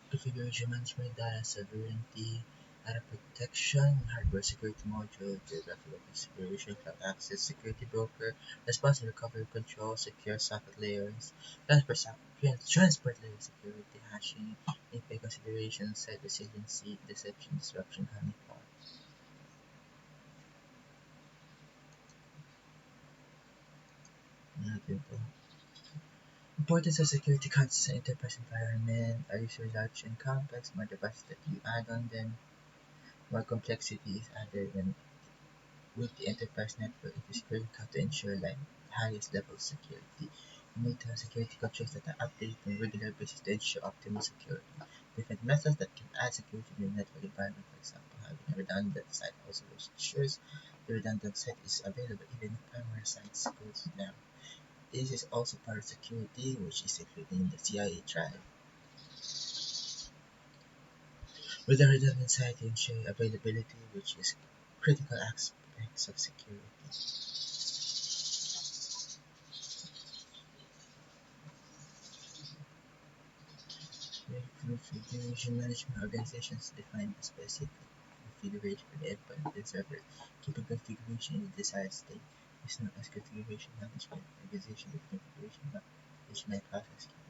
Configuration management, data sovereignty, data protection, hardware security module, geographical configuration, cloud access, security broker, responsive recovery control, secure socket layers, transport layer security, hashing, API consideration, site resiliency, deception, disruption, honeypot. Importance of security concepts in enterprise environment. Are users large and complex? More devices that you add on them, more complexity is added when with the enterprise network. It is critical to ensure like highest level of security. You need to have security controls that are updated on a regular basis to ensure optimal security. Different methods that can add security to the network environment, for example, having a redundant site also ensures the redundant site is available even if primary sites goes down. This is also part of security, which is included in the CIA trial. With a redundant site, you ensure availability, which is critical aspects of security. Configuration management organizations define a specific configuration for the endpoint and server, keeping configuration in the desired state is known as configuration management. Organization with configuration management process can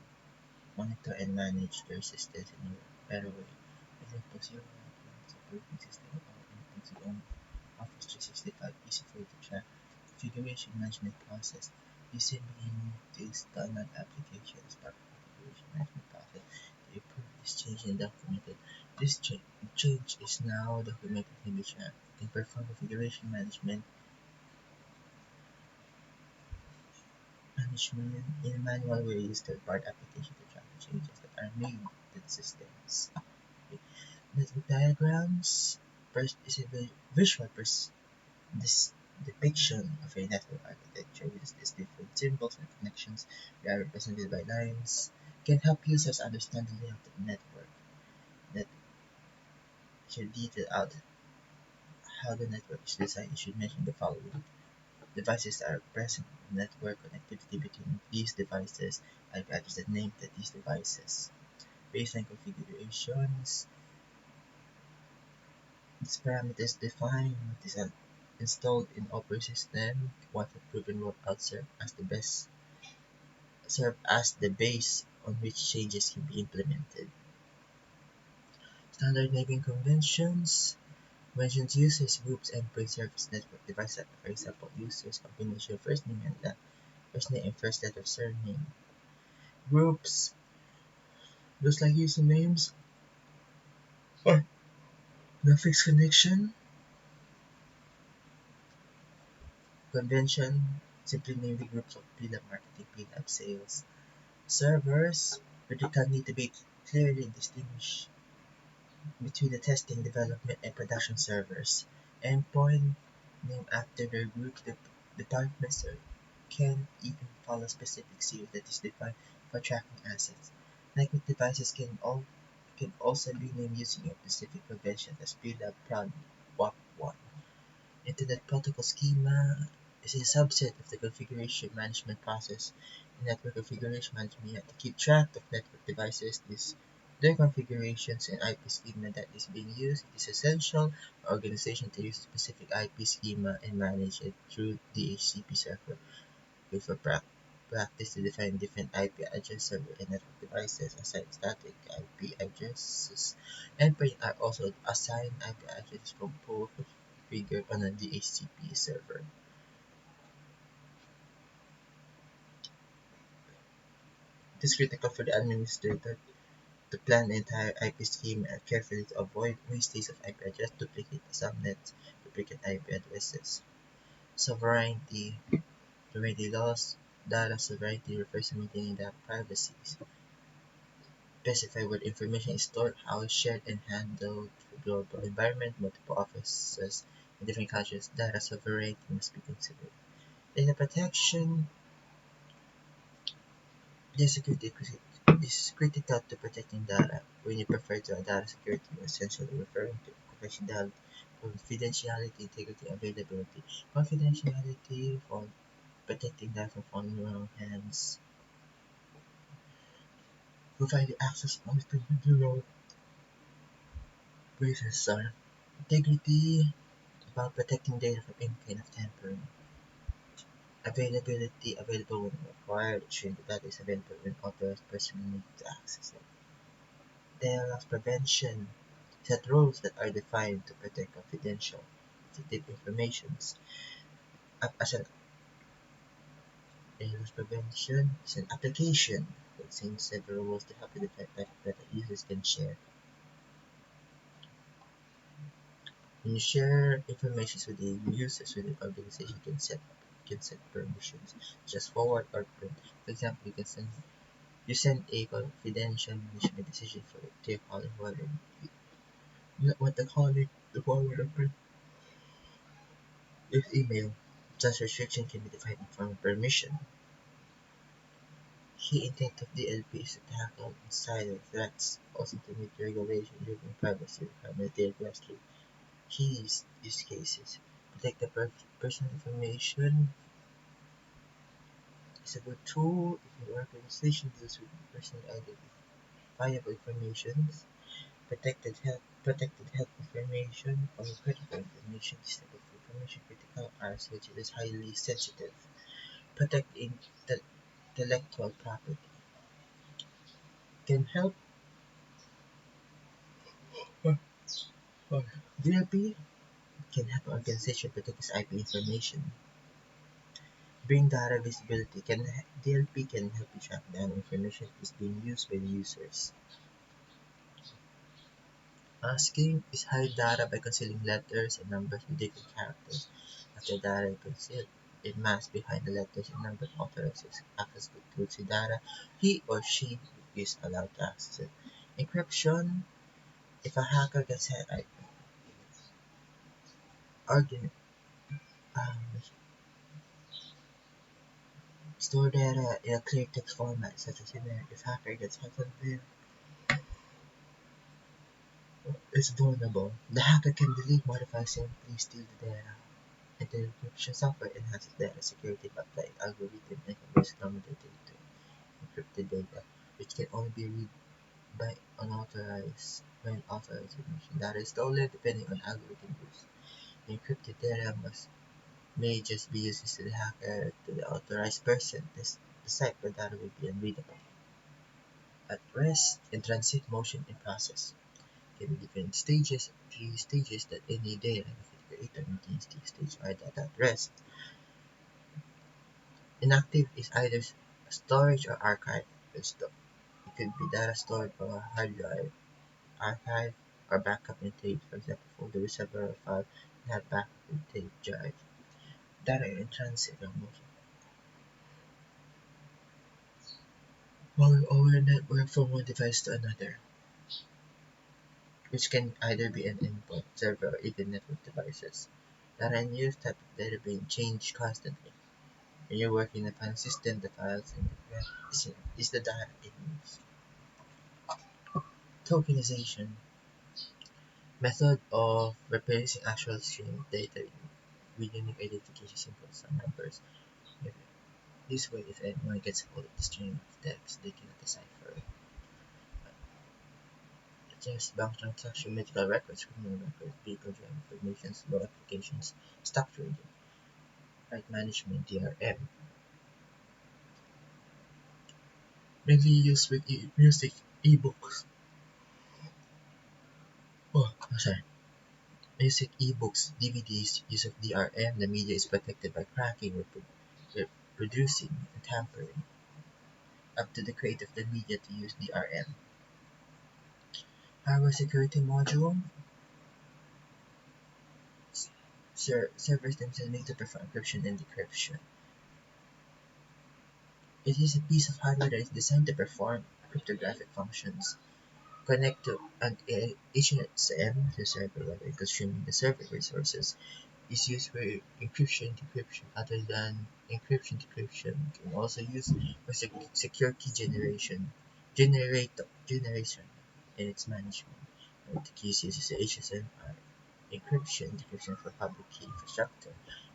monitor and manage their systems in a better way. Example, zero Linux operating system or endpoints with only Office 365 easy for you to track. Configuration management process. You simply need to install an application as part of the configuration management process to approve this change and document it. This change is now documented in the chat. You can perform configuration management in a manual way. Use third-party application to track the changes that are made to the systems. Okay. Network diagrams. First is a visual this depiction of a network architecture uses these different symbols and connections that are represented by lines can help users understand the layout of the network that should detail out how the network is designed. You should mention the following. Devices that are present in the network, connectivity between these devices, IP address that name to these devices. Baseline configurations. These parameters define what is installed in operating system, what have proven rollout serve as the base on which changes can be implemented. Standard naming conventions mentions users, groups, endpoint service network devices. For example, users combination of first name and first letter of surname. Groups just like usernames or the fixed connection. Convention simply name the groups of PLAB marketing, PLAB sales. Servers critical need to be clearly distinguished between the testing, development, and production servers. Endpoint named after their group departments can even follow specific series that is defined for tracking assets. Network devices can also be named using a specific convention as PLAB Prod WAP1. Internet Protocol Schema is a subset of the configuration management process. In network configuration management, you have to keep track of network devices, their configurations, and IP schema that is being used. It is essential for organization to use a specific IP schema and manage it through DHCP server. With a practice to define different IP address server and network devices, assign static IP addresses. Endpoints are also assigned IP addresses from both figured on a DHCP server. It is critical for the administrator to plan the entire IP scheme and carefully to avoid wastage of IP address, duplicate subnets, duplicate IP addresses. Sovereignty. Sovereignty laws. Data sovereignty refers to maintaining data privacy. Specify where information is stored, how it's shared and handled for global environment, multiple offices in different countries. Data sovereignty must be considered. Data protection. Data security is critical to protecting data. When you refer to a data security, you're essentially referring to confidentiality, integrity, availability. Confidentiality for protecting data from falling in the wrong hands. providing access only to individual basis are integrity, about protecting data from any kind of tampering. Availability, available when required, ensuring the data is available when authorized person needs to access it. Data loss prevention, set rules that are defined to protect confidential, sensitive information. As an data loss prevention is an application that contains several rules to help identify type of data users can share. When you share information with the users with the organization can set permissions, just forward or print. For example, you send a confidential management decision for to your colleague whether you not want the colleague to forward or print with email. Such restriction can be defined in form of permission. Key intent of DLP is to tackle insider threats, also to meet regulation driven privacy requirements directly. Key use cases. Protect the personal information is a good tool if your organization deals with personally identifiable information, protected health information, or critical information. This type of information critical are such as highly sensitive. Protect intellectual property. Can help or, or DLP can help organization protect its IP information. Bring data visibility. DLP can help you track down information is being used by the users. Masking is hide data by concealing letters and numbers with different characters. After data is concealed, it masks behind the letters and numbers authorizes access to data he or she is allowed to access it. Encryption, if a hacker gets argument, um, store data in a clear text format such as email. If hacker gets hacked is vulnerable, the hacker can delete, modify, simply steal the data. And the encryption software enhances data security by applying algorithms and converts commutative to encrypted data, which can only be read by unauthorized information. Data is stolen depending on algorithm use. The encrypted data may just be used to the hacker to the authorized person. The cipher data will be unreadable. At rest, in transit motion in process can be different stages, three stages that any data creator maintains. These stages are data at rest. Inactive is either storage or archive. It could be data stored on a hard drive, archive, or backup in tape. For example, folder with several files and have backup in tape drive. Data in transit or motion. Rolling over a network from one device to another, which can either be an endpoint, server, or even network devices. Data in use, type of data being changed constantly. When you're working in a file system, the files in the web is the data it moves. Tokenization, method of replacing actual string data with unique identification symbols and numbers. This way, if anyone gets hold of the string of text, they cannot decipher it. Just bank transaction, medical records, criminal records, vehicle driving information, law applications, stock trading, right management, DRM. Mainly used with music, ebooks. Oh, sorry. Music, ebooks, DVDs, use of DRM, the media is protected by cracking, reproducing, and tampering. Up to the creator of the media to use DRM. Hardware security module. Servers themselves need to perform encryption and decryption. It is a piece of hardware that is designed to perform cryptographic functions. Connect to an HSM to server rather consuming the server resources. Is used for encryption decryption other than encryption decryption. Can also use for secure key generation and its management. The keys uses the HSM are encryption decryption for public key infrastructure,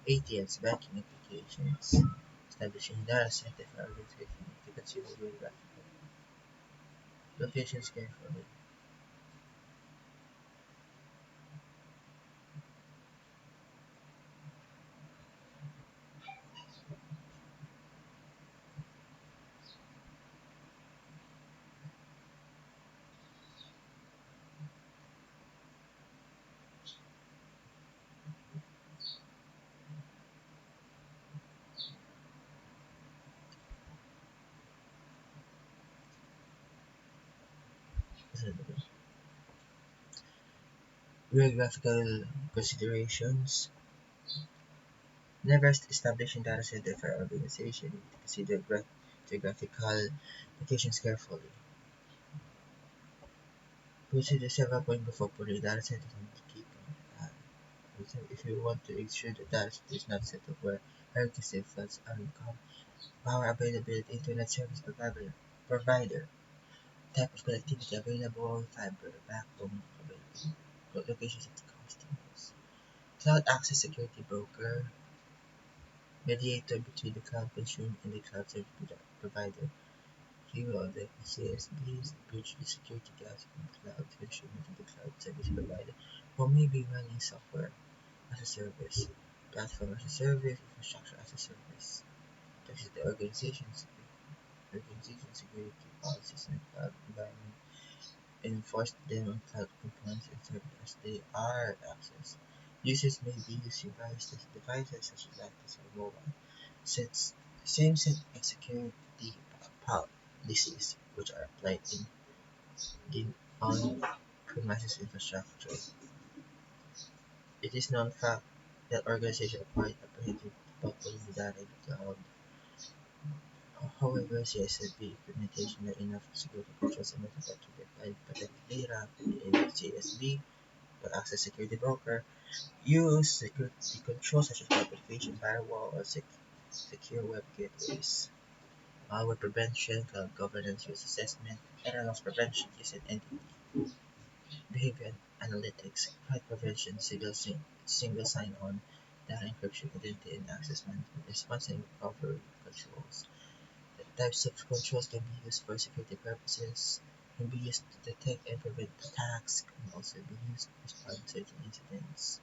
ATMs, banking applications, establishing data center for organization to consumer geographical. Locations carefully. Geographical considerations. Never establishing data center for organization. You need to consider geographical locations carefully. Consider several points before putting data centers on the key point. For example, if you want to ensure the data center is not set up where electricity floods uncome, power availability, internet service provider, type of connectivity available, fiber, backbone availability, locations of the customers, cloud access security broker, mediator between the cloud consumer and the cloud service provider, hero of the CSPs, bridge the security gaps from cloud consumer to the cloud service provider, who may be running software as a service, platform as a service, infrastructure as a service. This is the organization security policies and cloud environment enforce them on cloud components and servers as they are accessed. Users may be using various devices such as laptops or mobile sets. The same set of security policies which are applied in the on-premises infrastructure. It is known fact that organizations are quite apprehensive about putting the data in the cloud. However, CSSB implementation not enough security controls and methods to protect data in CSB, but access security broker use security controls such as authentication, firewall, or secure web gateways. Malware prevention, cloud governance, risk assessment, error loss prevention, using entity behavior analytics, threat prevention, single sign-on, data encryption, identity and access management, response and recovery controls. The types of controls can be used for security purposes, can be used to detect and prevent attacks, can also be used to respond to certain incidents.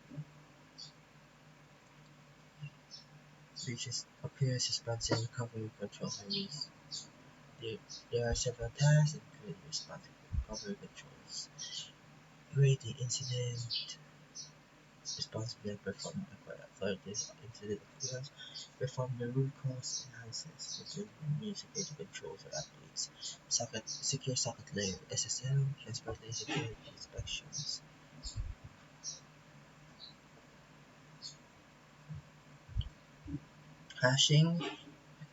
Breaches appears response and recovery control release. There, there are several tasks, including response and recovery controls. Create the incident responsibly and perform authorities incident occurrence. Perform the root cause analysis, including new security controls or updates. Secure socket layer, SSL, transport layer security inspections. Hashing.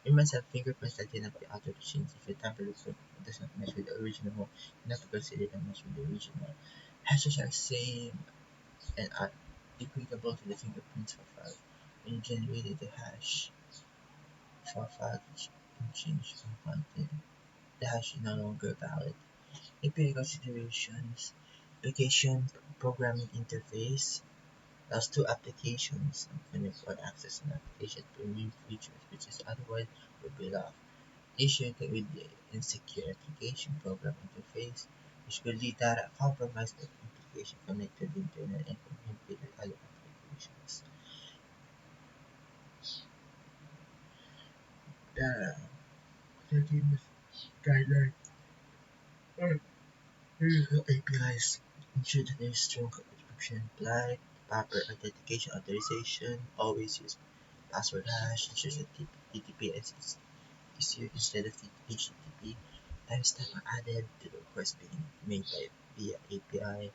You must have fingerprints that identify other machines. If your tamper report does not match with the original, you have to consider it match with the original. Hashes are same and are equatable to the fingerprints for file. When you generated the hash for file can change from content, the hash is no longer valid. API considerations, application programming interface allows two applications and for access an application to new features which is otherwise would be locked. Issue with the insecure application program interface, which will lead data compromise the application connected to the internet and communicate with other applications. The 13 guideline for APIs ensure that there is strong encryption applied, proper authentication authorization, always use password hash, ensures that TTPS is used instead of HTTP. Timestamp are added to the request being made via API.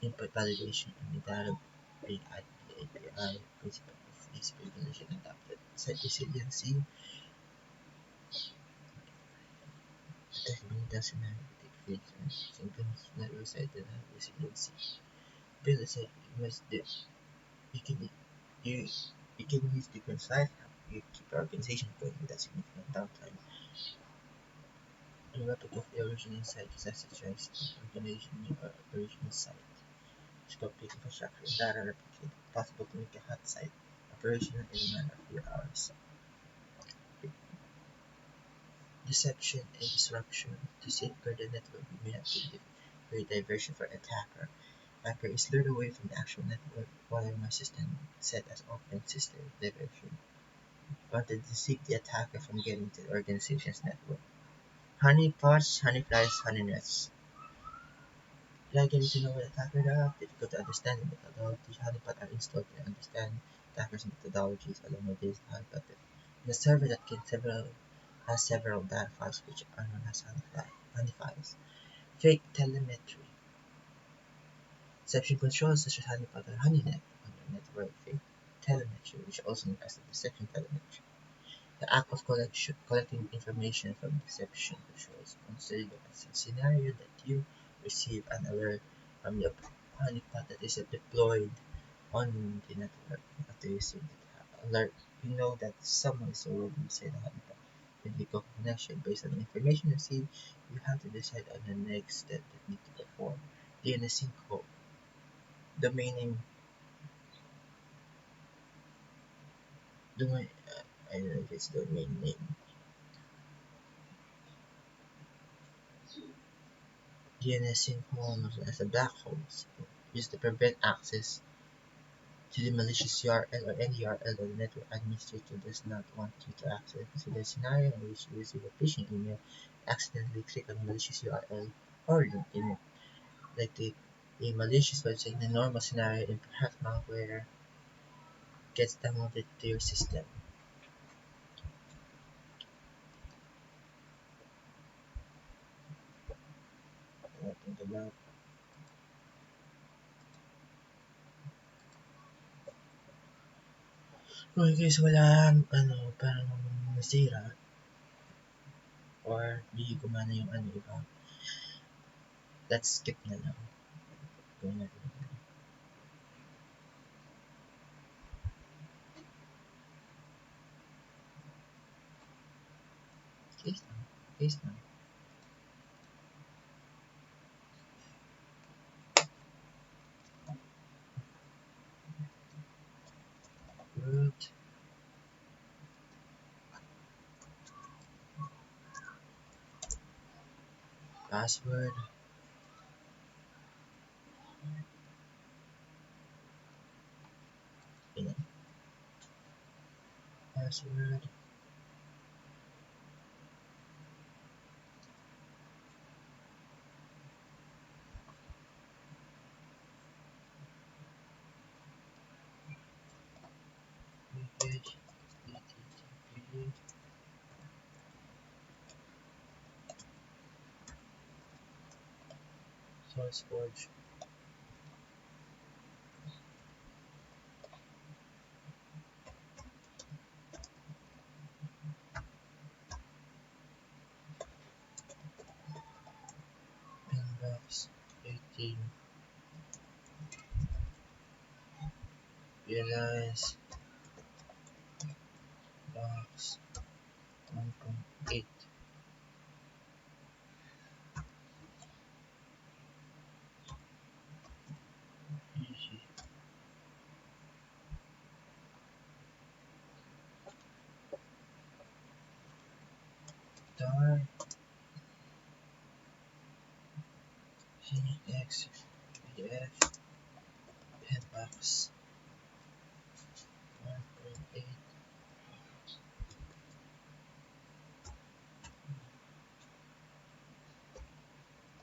Input validation and data being added to the API. Principle of least privilege and adapted. Site resiliency. Technique doesn't have to take features. Sometimes network site doesn't have resiliency. Build a site you must do. You can you you can use different sites. You keep your organization going without significant downtime. A replica of the original site is accessed organization or original site. Scope infrastructure and data replicate. Possible to make a hot site operational in a matter of few hours. deception, and disruption. To safeguard the network, we may have to create diversion for attacker. Hacker is lured away from the actual network while a system set as open system diversion, but to deceive the attacker from getting to the organization's network. Honeypots, honeyflies, honeynets. Like getting to know what attacker are difficult to understand the methodology. Honeypot are installed to understand attackers' methodologies. Along with this, honeypot is a server that has several data files which are known as honeyfiles. Fake telemetry. Deception controls such as honeypot or honeynet on your network. Fake telemetry, which is also known as the deception telemetry. The act of collecting information from deception controls. Consider as a scenario that you receive an alert from your honeypot that is deployed on the network. After you receive the alert, you know that someone is already inside the honeypot. When you go connection based on the information received, you have to decide on the next step that need to perform. DNS sync code. Domain name. Domain. I don't know if it's domain name. DNS sync code as a black hole used to prevent access to the malicious URL or any URL that the network administrator does not want you to access. Consider a scenario in which you receive a phishing email, accidentally click on a malicious URL or link in it, like a malicious website in a normal scenario, and perhaps malware gets downloaded to your system. Think about. Kung in case wala, parang nasira or hindi gumana yung iba, let's skip na lang. Gawin natin. Case lang. Root. Password. Password. Page. HTTP. SourceForge. Inbox 18. Realize box 1.8. Easy. Star CX PDF Penbox 1.8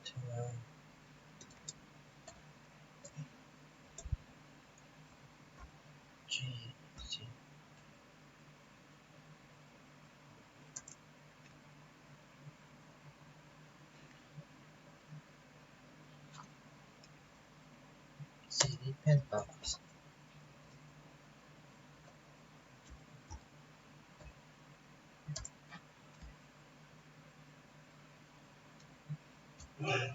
12 GC CD Penbox. Yeah.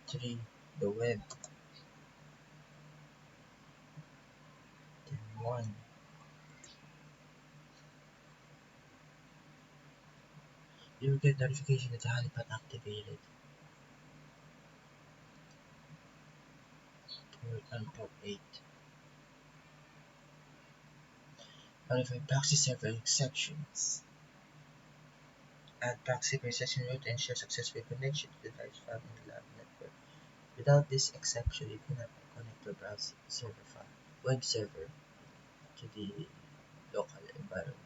3. The web. Then 1. You will get notification that the honeypot activated. Port 8. Notify proxy server exceptions. Add proxy per session route to ensure successful connection to the device found in the lab network. Without this exception, you cannot connect your browser server file, web server to the local environment.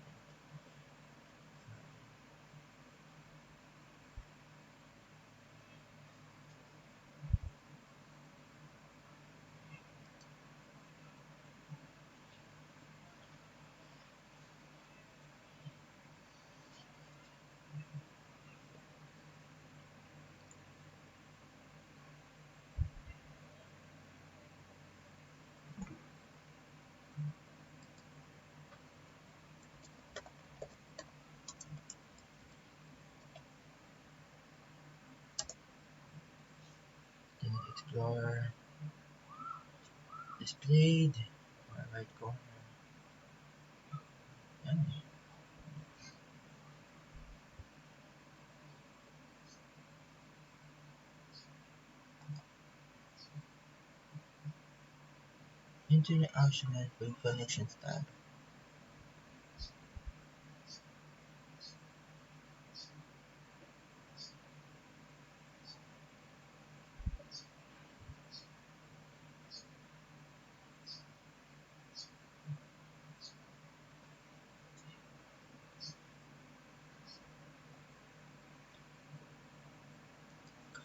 Internet Explorer displayed right corner. And Internet option network connections tab.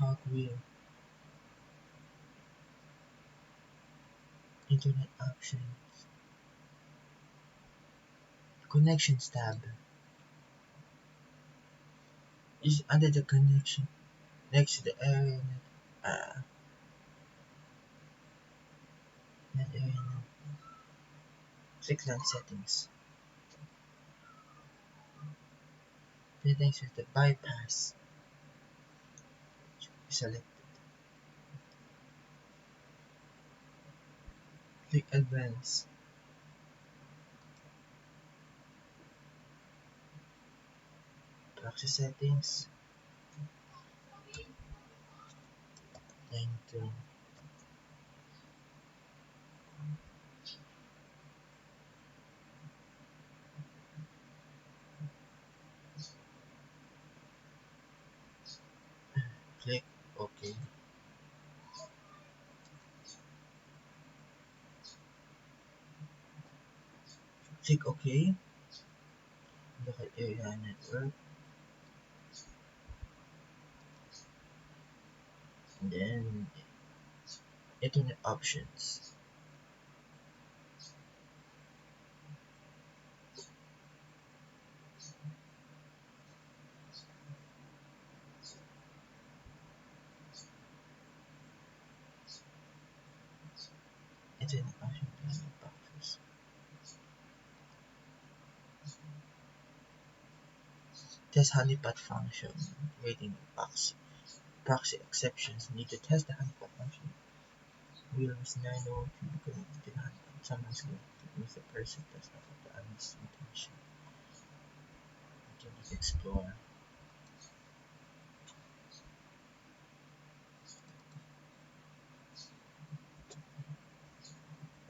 Cogwheel. Internet options. Connections tab. Is under the connection next to the area net area net. Click LAN settings. Settings with the bypass. Select. Click advance. Proxy settings. 92. Click OK. Click OK. Local area network. And then Internet options. Internet options boxes. Test honeypot function. Waiting box. Proxy exceptions. Need to test the honeypot function. Wheels 9 to be connected to the honeypot. Someone's connected means the person does not have the honest intention. Internet Explorer.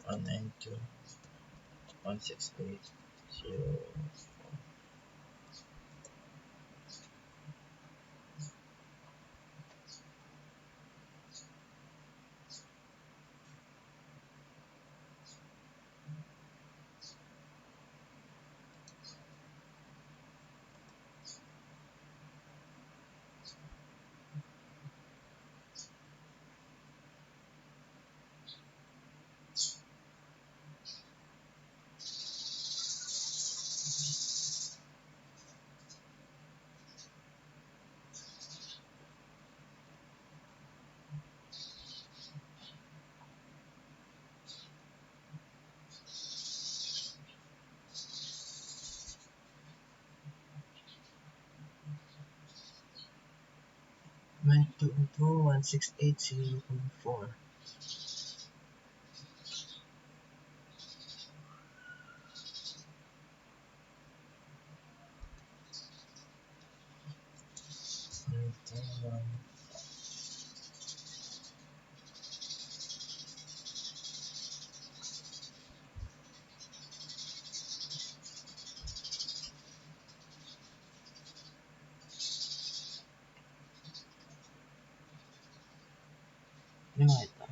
One nine two 168.0. One two two 168.0.4. Yung mga ito.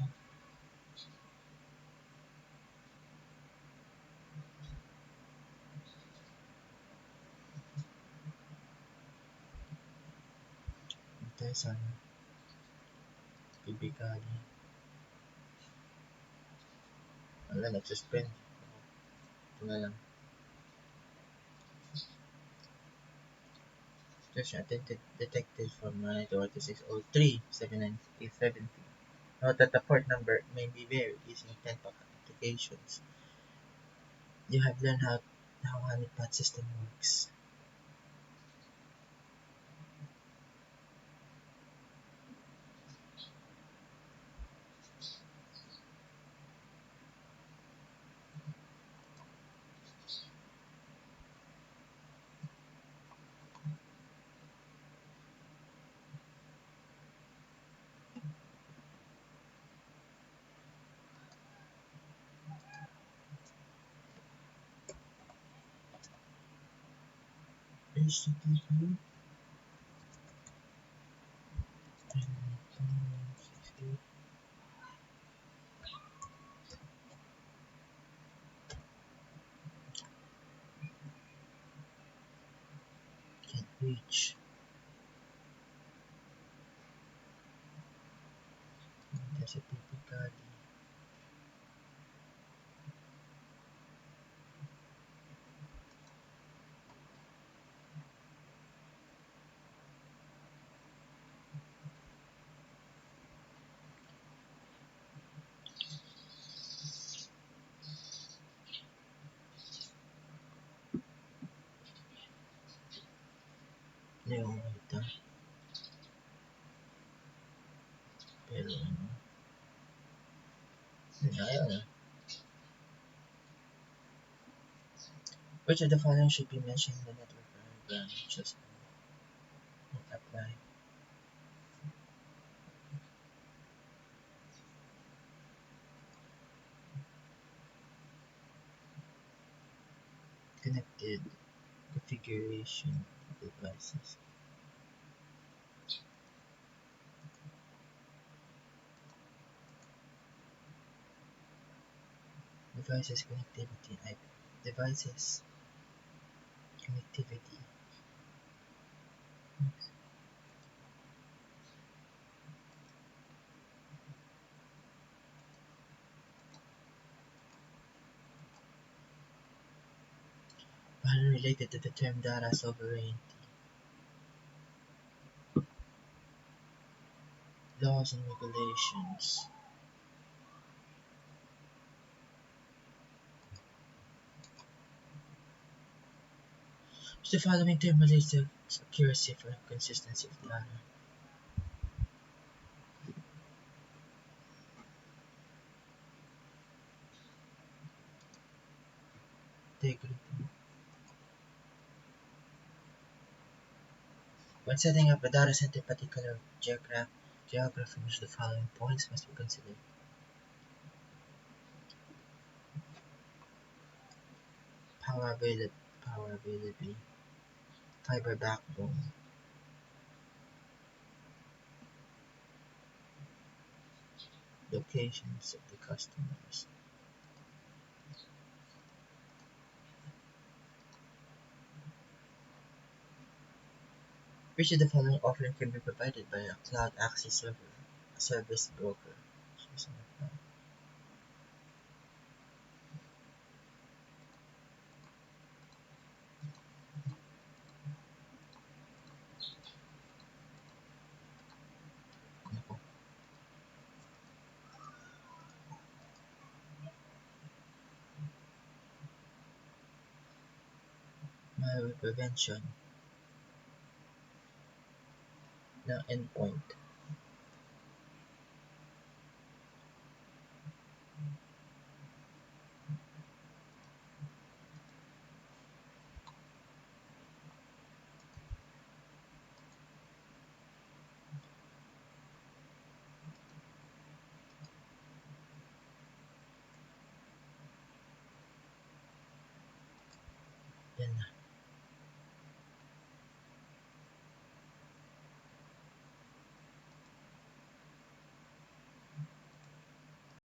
Ito sa Bibigani. Wala, nag-suspend. Ito na lang. Station attended detected from 9-2603 7970. Note that the port number may be varied using 10 applications. You have learned how honeypot system works. HTTP can't reach. There's a Bibigani. Yung ito. Pero ano. Ayaw na. Which of the following should be mentioned in the network diagram? Just apply. Connected configuration devices. Devices connectivity. Devices connectivity. Pattern related to the term data sovereignty. Laws and regulations. The following term relates to accuracy for consistency of data. Integrity. When setting up a data center, particular geography which the following points must be considered. Power availability, fiber backbone, locations of the customers. Which of the following offering can be provided by a cloud access server, a service broker? Malware prevention ng endpoint. Yan na.